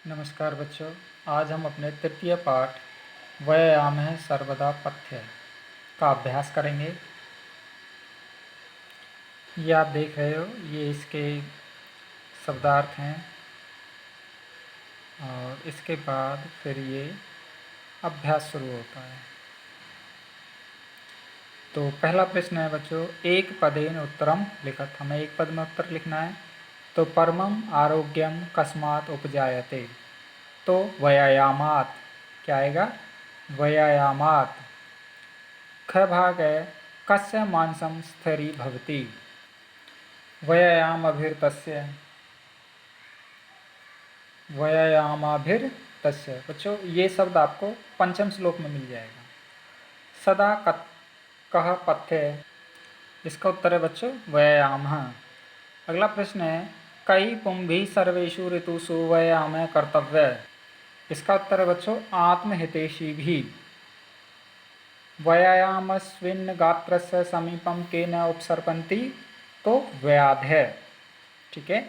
नमस्कार बच्चों। आज हम अपने तृतीय पाठ व्यायामः सर्वदा पथ्य का अभ्यास करेंगे। ये आप देख रहे हो, ये इसके शब्दार्थ हैं और इसके बाद फिर ये अभ्यास शुरू होता है। तो पहला प्रश्न है बच्चों, एक पदेन उत्तरम लिखत। हमें एक पद में उत्तर लिखना है। तो परमम आरोग्यम कस्मात् उपजायते। तो व्यायामात् क्या आएगा? व्यायामात्। ख भाग है, कस्य मांसम स्थिरी भवति। व्यायामाभिर्तस्य। व्यायामाभिर्तस्य बच्चों, ये शब्द आपको पंचम श्लोक में मिल जाएगा। सदा कह पथ्य, इसका उत्तर है बच्चों व्यायाम। अगला प्रश्न है, कई पुंभी सर्वेषु ऋतुषु व्यायाम कर्तव्य। इसका उत्तर है बच्चों आत्महितैषी भी। व्यायामस्मिन् गात्रस्य समीपम केन उपसर्पन्ति। तो व्याधय। ठीक है,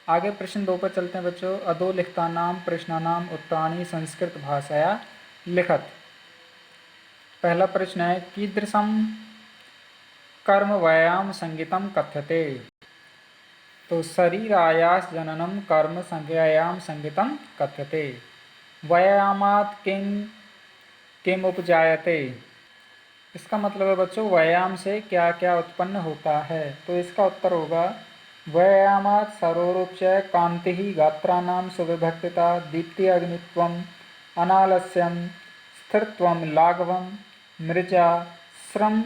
आगे प्रश्न 2 पर चलते हैं बच्चों। अधोलिखितानां प्रश्नानां उत्तराणि संस्कृत भाषाया लिखत। पहला प्रश्न है, कीदृशं कर्म व्यायाम संगीतम कथ्यते। तो शरीरायास जननम कर्म व्यायाम संगीतम कथ्यते। व्यायामात् किम उपजायते। इसका मतलब है बच्चों व्यायाम से क्या क्या उत्पन्न होता है। तो इसका उत्तर होगा व्यायामात् सर्वरूपस्य कांति गात्राणां सुविभक्तिता दीप्ति अग्नित्वम अनालस्यम स्थिरत्वम लाघवम मृजा श्रम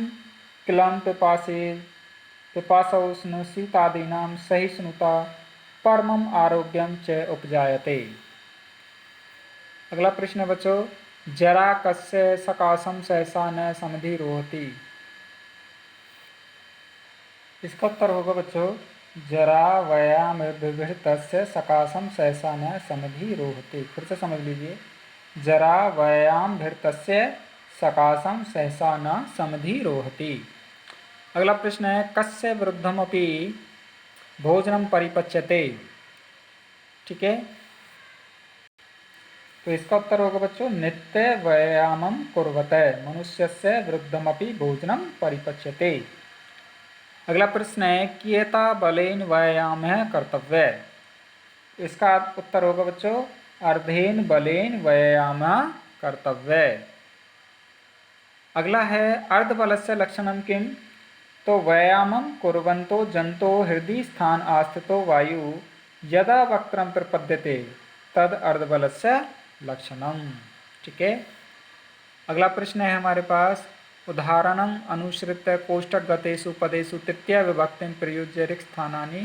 क्लं पिपासौष्णुशीतादीनां सहिष्णुता परमम आरोग्यम च उपजायते। अगला प्रश्न है बच्चों, जरा कस्य सकाशम सहसा न समधि रोहति। इसका उत्तर होगा बच्चों जरा व्यायाम विभृतस्य सकाशम सहसा न समधि रोहति। फिर से समझ लीजिए, जरा व्यायाम भृतस्य सकाशम सहसा न समधि रोहति। अगला प्रश्न है, कस्य वृद्धमपि भोजनम परिपच्यते। ठीक है, तो इसका उत्तर होगा बच्चों नित्य व्यायामम कुर्वते मनुष्यस्य वृद्धमपि भोजनम परिपच्यते। अगला प्रश्न है, कियता बलेन व्यायामः कर्तव्य। इसका उत्तर होगा बच्चों अर्धेन बलेन व्यायामः कर्तव्य। अगला है, अर्धबलस्य लक्षणम किम। तो व्यायामं कुर्वन्तो जंतो हृदय स्थान आस्थितो वायु यदा वक्त्रम प्रपद्यते तद अर्धबलस्य लक्षणम। ठीक है, अगला प्रश्न है हमारे पास, उदाहरणम अनुसृत्य कोष्ठक गतेषु पदेषु तृतीय विभक्ति प्रयुज्य रिक्त स्थानानि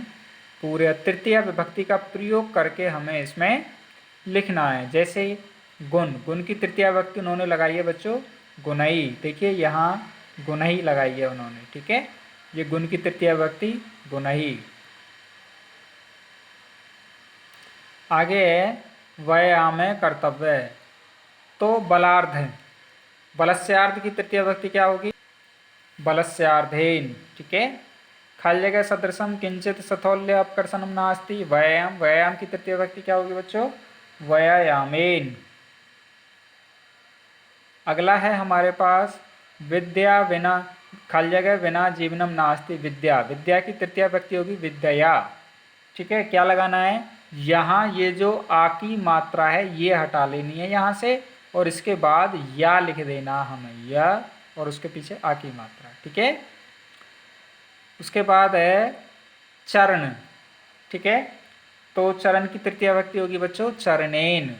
पूरे। तृतीय विभक्ति का प्रयोग करके हमें इसमें लिखना है। जैसे गुण, गुण की तृतीय विभक्ति उन्होंने लगाई है बच्चों गुणई। देखिए यहाँ गुणई लगाई है उन्होंने। ठीक है, ये गुण की तृतीय विभक्ति गुणई। आगे व्यायाम कर्तव्य। तो बलार्ध, बलस्यार्ध की तृतीय विभक्ति क्या होगी? बलस्यार्धेन। ठीक है, खाली जगह सदृशम किंचित सथौल्य अपकर्षणम नास्ति। व्यायाम, व्यायाम की तृतीय विभक्ति क्या होगी बच्चों? व्यायामेन। अगला है हमारे पास विद्या विना, खाली जगह विना जीवनम नास्ति। विद्या, विद्या की तृतीय विभक्ति होगी विद्या। ठीक है, क्या लगाना है यहाँ? ये जो आ की मात्रा है ये हटा लेनी है यहाँ से, और इसके बाद या लिख देना हमें, या और उसके पीछे आ की मात्रा। ठीक है, उसके बाद है चरण। ठीक है, तो चरण की तृतीय विभक्ति होगी बच्चों चरणेन।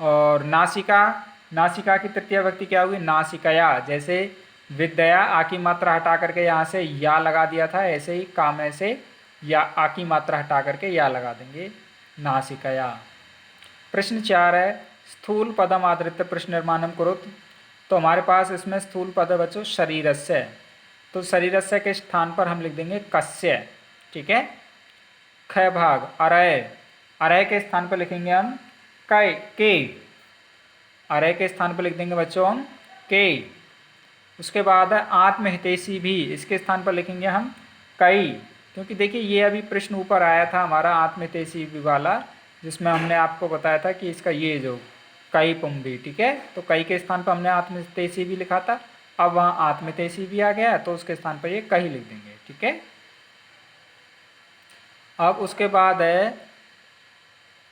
और नासिका, नासिका की तृतीय विभक्ति क्या होगी? नासिकया। जैसे विद्या आ की मात्रा हटा करके यहाँ से या लगा दिया था, ऐसे ही काम से या आ की मात्रा हटा करके या लगा देंगे, नासिकया। प्रश्न 4 है, स्थूल पदम आधृत्य प्रश्न निर्माणम कुरुत। तो हमारे पास इसमें स्थूल पद है बच्चों शरीरस्य। तो शरीरस्य के स्थान पर हम लिख देंगे कस्य। ठीक है, ख भाग अरय, अरय के स्थान पर लिखेंगे हम कै के। अरय के स्थान पर लिख देंगे बच्चों हम के। उसके बाद है आत्महितैषी भी, इसके स्थान पर लिखेंगे हम कई। क्योंकि देखिए ये अभी प्रश्न ऊपर आया था हमारा आत्महितैषी भी वाला, जिसमें हमने आपको बताया था कि इसका ये जो कई पुम्भी, ठीक है, तो कई के स्थान पर हमने आत्मतेसी भी लिखा था, अब वहाँ आत्मतेसी भी आ गया तो उसके स्थान पर ये कही लिख देंगे, ठीक है। अब उसके बाद है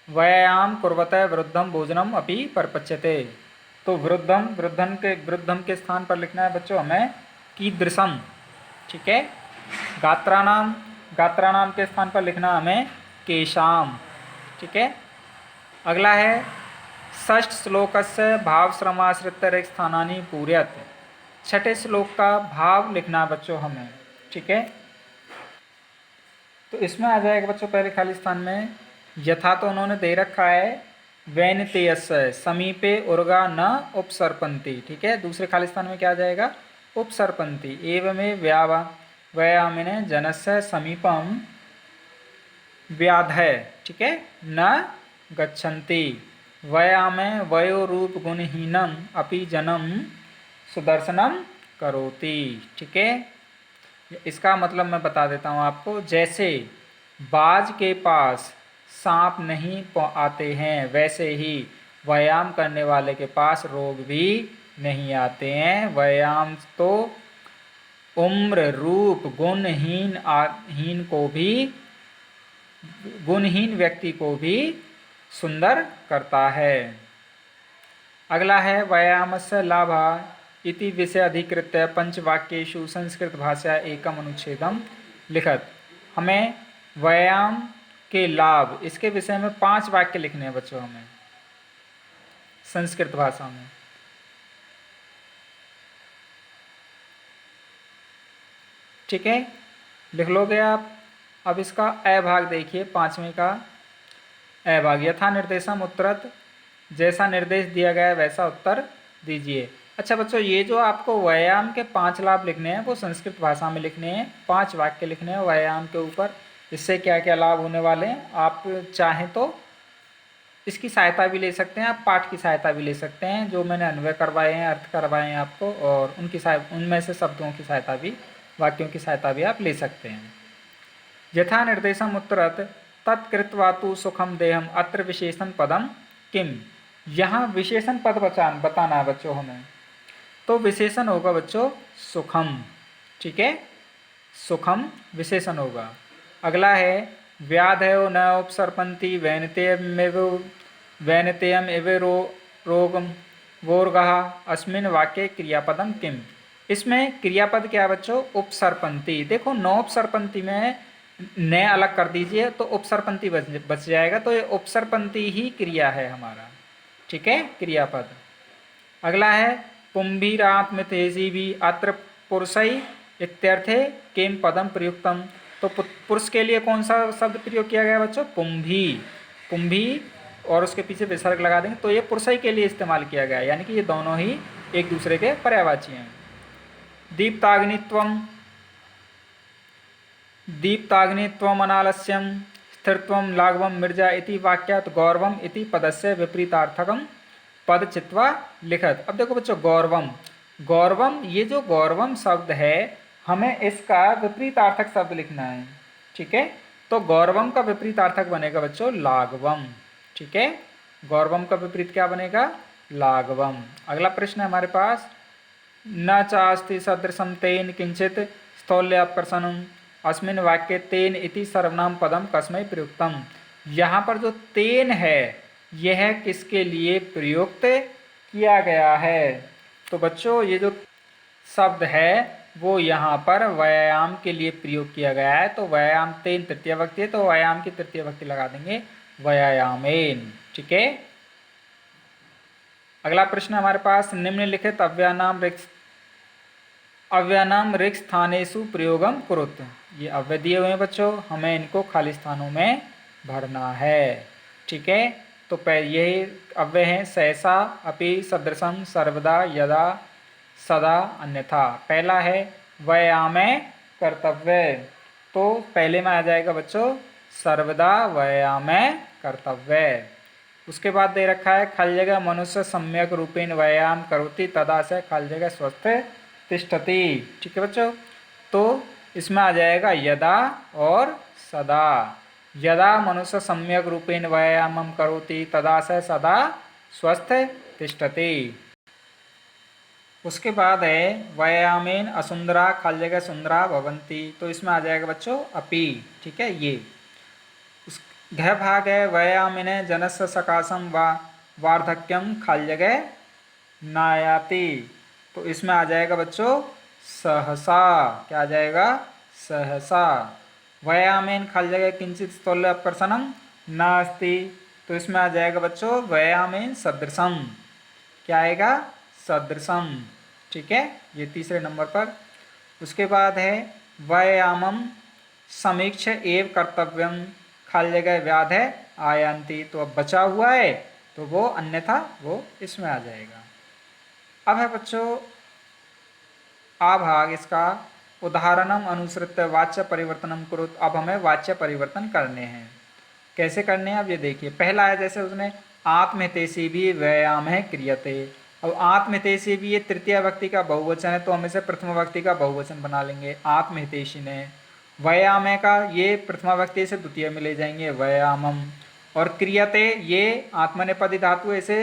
व्यायाम कुर्वते वृद्धम भोजनम अपि परपच्यते। तो वृद्धम के स्थान पर लिखना है बच्चों हमें कीदृशम, ठीक है। गात्राणाम के स्थान पर लिखना हमें केशाम, ठीक है। अगला है षष्ठ श्लोकस्य भाव श्रमाश्रित रिक्त स्थानानि पूर्यत। छठे श्लोक का भाव लिखना है बच्चों हमें, ठीक है। तो इसमें आ जाएगा बच्चों पहले खाली स्थान में यथा, तो उन्होंने दे रखा है वैनतेयस्य समीपे उर्गा न उपसर्पन्ति, ठीक है। दूसरे खाली स्थान में क्या आ जाएगा उपसर्पन्ति। एवमेव व्यायामिने जनस्य समीपम व्याधय, ठीक है, न गच्छन्ति। व्यायामे वयोरूप गुणहीनम अपि जनम सुदर्शनम करोति, ठीक है। इसका मतलब मैं बता देता हूँ आपको, जैसे बाज के पास सांप नहीं आते हैं वैसे ही व्यायाम करने वाले के पास रोग भी नहीं आते हैं। व्यायाम तो उम्र रूप गुणहीन व्यक्ति को भी सुंदर करता है। अगला है व्यायामस्य लाभा इति विषय अधिकृत्य पंचवाक्येषु संस्कृत भाषा एकम अनुच्छेदम लिखत। हमें व्यायाम के लाभ इसके विषय में 5 वाक्य लिखने हैं बच्चों हमें संस्कृत भाषा में। ठीक है, लिख लोगे आप। अब इसका अ भाग देखिए, 5वें का अ भाग, यथा निर्देशम उत्तरत, जैसा निर्देश दिया गया है वैसा उत्तर दीजिए। अच्छा बच्चों, ये जो आपको व्यायाम के 5 लाभ लिखने हैं वो संस्कृत भाषा में लिखने हैं, 5 वाक्य लिखने हैं व्यायाम के ऊपर, इससे क्या क्या लाभ होने वाले हैं। आप चाहें तो इसकी सहायता भी ले सकते हैं, आप पाठ की सहायता भी ले सकते हैं, जो मैंने अन्वय करवाए हैं, अर्थ करवाए हैं आपको, और उनमें से शब्दों की सहायता भी, वाक्यों की सहायता भी आप ले सकते हैं। यथा निर्देशम उत्तरत तत्कृत्वा तु सुखम देहम अत्र विशेषण पदम किम। यहाँ विशेषण पद बताना है बच्चों हमें, तो विशेषण होगा बच्चों सुखम, ठीक है, सुखम विशेषण होगा। अगला है व्याधयो न उपसर्पन्ति वैनतेयम एव रोगम वोर्गः अस्मिन् वाक्ये क्रियापदम किम। इसमें क्रियापद क्या है बच्चों उपसर्पन्ति। देखो नौपसर्पन्ति में न अलग कर दीजिए तो उपसर्पन्ति बच जाएगा, तो ये उपसर्पन्ति ही क्रिया है हमारा, ठीक है, क्रियापद। अगला है पुंभीरात्मतेजी भी अत्र पुरुषई इत्यर्थे किम पदम प्रयुक्तम। तो पुरुष के लिए कौन सा शब्द प्रयोग किया गया बच्चों पुंभी, पुंभी और उसके पीछे विसर्ग लगा देंगे तो ये पुरुषई के लिए इस्तेमाल किया गया है, यानी कि ये दोनों ही एक दूसरे के पर्यायवाची हैं। दीप्ताग्नित्वम अनालस्यम स्थिरत्वम लाघवम मिर्जा इति वाक्यात् गौरवम इति पदस्य विपरीतार्थकम पद चित्वा लिखत। अब देखो बच्चों गौरवम, ये जो गौरवम शब्द है हमें इसका विपरीतार्थक शब्द लिखना है, ठीक है। तो गौरवम का विपरीतार्थक बनेगा बच्चों लाघवम, ठीक है, गौरवम का विपरीत क्या बनेगा लाघवम। अगला प्रश्न है हमारे पास न चास्ति सदृशम तेन किंचित स्थौल्याकर्षणम अस्मिन् वाक्ये तेन इति सर्वनाम पदम कस्मै प्रयुक्तम। यहाँ पर जो तेन है यह किसके लिए प्रयुक्त किया गया है। तो बच्चों ये जो शब्द है वो यहाँ पर व्यायाम के लिए प्रयोग किया गया है, तो व्यायाम तेन तृतीय व्यक्ति है, तो व्यायाम की तृतीय व्यक्ति लगा देंगे व्यायामेन, ठीक है। अगला प्रश्न हमारे पास निम्नलिखित अव्यनाम रिक्त स्थानेषु प्रयोगम कुरुत। ये अव्यय दिए हुए हैं बच्चों, हमें इनको खाली स्थानों में भरना है, ठीक है। तो यही अव्यय हैं सहसा अपि सदृशम सर्वदा यदा सदा अन्यथा। पहला है व्यायामे कर्तव्य, तो पहले में आ जाएगा बच्चों सर्वदा व्यायामे कर्तव्य। उसके बाद दे रखा है खल जगह मनुष्य सम्यक रूपेण व्यायाम करोति तदा से खल जगह स्वस्थ तिष्ठति, ठीक है बच्चों। तो इसमें आ जाएगा यदा और सदा, यदा मनुष्य सम्यक रूपेण व्यायामं करोति तदा स सदा स्वस्थ तिष्ठति। उसके बाद है व्यायामेन असुंदरा खाली जगह सुंदरा भवंती, तो इसमें आ जाएगा बच्चों अपी। ठीक है, ये उस घ भाग है व्यायामेन जनस्य सकाशम वा वार्धक्यम खाली जगह नायाति, तो इसमें आ जाएगा बच्चों सहसा। क्या आ जाएगा? सहसा। व्यायामेन खाली जगह किंचित स्थूल अपकर्षणम नास्ति, तो इसमें आ जाएगा बच्चों व्यायामेन सदृशम। क्या आएगा? सदृशम। ठीक है, ये तीसरे नंबर पर। उसके बाद है व्यायामम समीक्ष एव कर्तव्यम खाली जगह व्याध है आयांति, तो अब बचा हुआ है तो वो अन्यथा वो इसमें आ जाएगा। अब है बच्चों आ भाग इसका उदाहरणम अनुसृत्य वाच्य परिवर्तनम कुरुत। अब हमें वाच्य परिवर्तन करने हैं। कैसे करने हैं अब ये देखिए। पहला है जैसे उसने आत्महितैषी भी व्यायाम है क्रियते। अब आत्महितैषी भी ये तृतीय व्यक्ति का बहुवचन है, तो हम इसे प्रथम व्यक्ति का बहुवचन बना लेंगे। आत्महितैषी ने व्यायाम है का ये प्रथमा व्यक्ति से द्वितीय में ले जाएंगे व्यायामम, और क्रियते ये आत्मनेपदी धातु ऐसे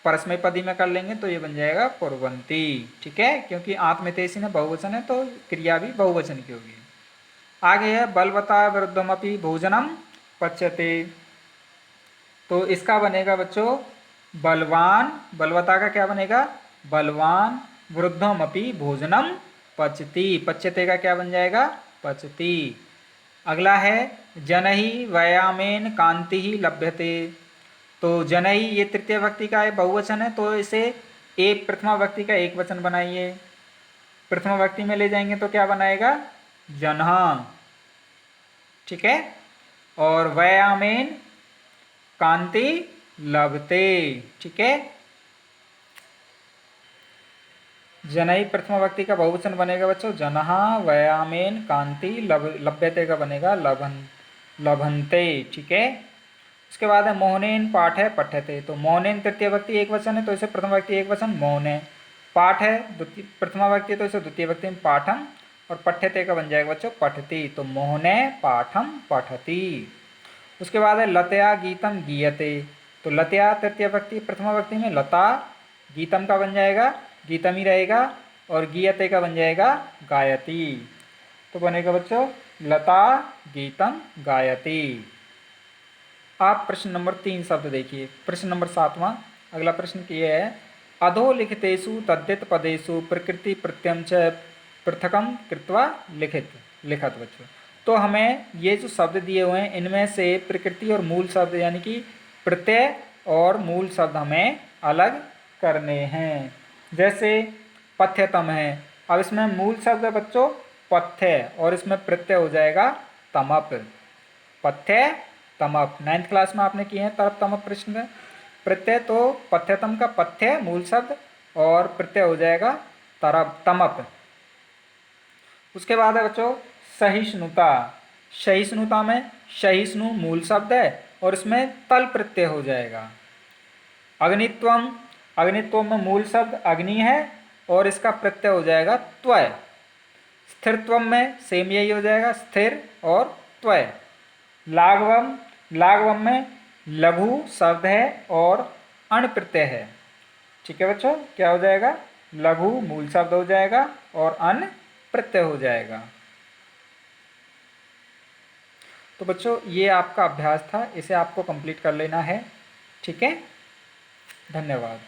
परस्मैपदी में कर लेंगे तो ये बन जाएगा कुर्वन्ति। ठीक है, क्योंकि आत्महितैषी ने बहुवचन है तो क्रिया भी बहुवचन की होगी। आगे है बलवता विरुद्धमपि भोजनम पच्यते, तो इसका बनेगा बच्चों बलवान। बलवता का क्या बनेगा? बलवान विरुद्धमपि भोजनम पचति। पच्यते का क्या बन जाएगा? पचति। अगला है जनहि व्यायामेन कांति ही लभ्यते, तो जनहि ये तृतीय व्यक्ति का है बहुवचन है, तो इसे एक प्रथमा व्यक्ति का एक वचन बनाइए। प्रथमा व्यक्ति में ले जाएंगे तो क्या बनाएगा? जनः। ठीक है, और व्यायामेन कांति लभते। ठीक है, जनई प्रथमा व्यक्ति का बहुवचन बनेगा बच्चों जनः, व्यायामेन कांति लभ्यते का बनेगा लभन्ते। ठीक है, उसके बाद है मोहनेन पाठ है पठ्यते, तो मोहनेन तृतीय व्यक्ति एक वचन है तो इसे प्रथम व्यक्ति एक वचन मोहने। पाठ है प्रथमा व्यक्ति तो इसे द्वितीय व्यक्ति में पाठम, और पठ्यते का बन जाएगा बच्चों पठति, तो मोहने पाठम पठति। उसके बाद है लतया गीतम गीयते, तो लतया तृतीय व्यक्ति प्रथमा व्यक्ति में लता, गीतम का बन जाएगा गीतम ही रहेगा, और गीयते का बन जाएगा गायति, तो बनेगा बच्चों लता गीतम गायति। आप प्रश्न नंबर 3 शब्द देखिए। प्रश्न नंबर 7वां अगला प्रश्न ये है अधोलिखितेषु तद्धित पदेषु प्रकृति प्रत्यय च पृथकम कृत्वा लिखत बच्चों। तो हमें ये जो शब्द दिए हुए हैं इनमें से प्रकृति और मूल शब्द यानी कि प्रत्यय और मूल शब्द हमें अलग करने हैं। जैसे पथ्यतम है, अब इसमें मूल शब्द है बच्चों पथ्य, और इसमें प्रत्यय हो जाएगा तमप। पथ्य तमप 9th क्लास में आपने किए हैं तरप तमप प्रश्न में। प्रत्यय तो पथ्यतम का पथ्य मूल शब्द, और प्रत्यय हो जाएगा तरप तमप। उसके बाद है बच्चों सहिष्णुता। सहिष्णुता में सहिष्णु मूल शब्द है और इसमें तल प्रत्यय हो जाएगा। अग्नित्वम, अग्नित्वम में मूल शब्द अग्नि है और इसका प्रत्यय हो जाएगा त्वय। स्थिरत्वम में सेम यही हो जाएगा स्थिर और त्वय। लाघवम, लाघवम में लघु शब्द है और अण प्रत्यय है। ठीक है बच्चों, क्या हो जाएगा? लघु मूल शब्द हो जाएगा और अन प्रत्यय हो जाएगा। तो बच्चों ये आपका अभ्यास था, इसे आपको कंप्लीट कर लेना है। ठीक है, धन्यवाद।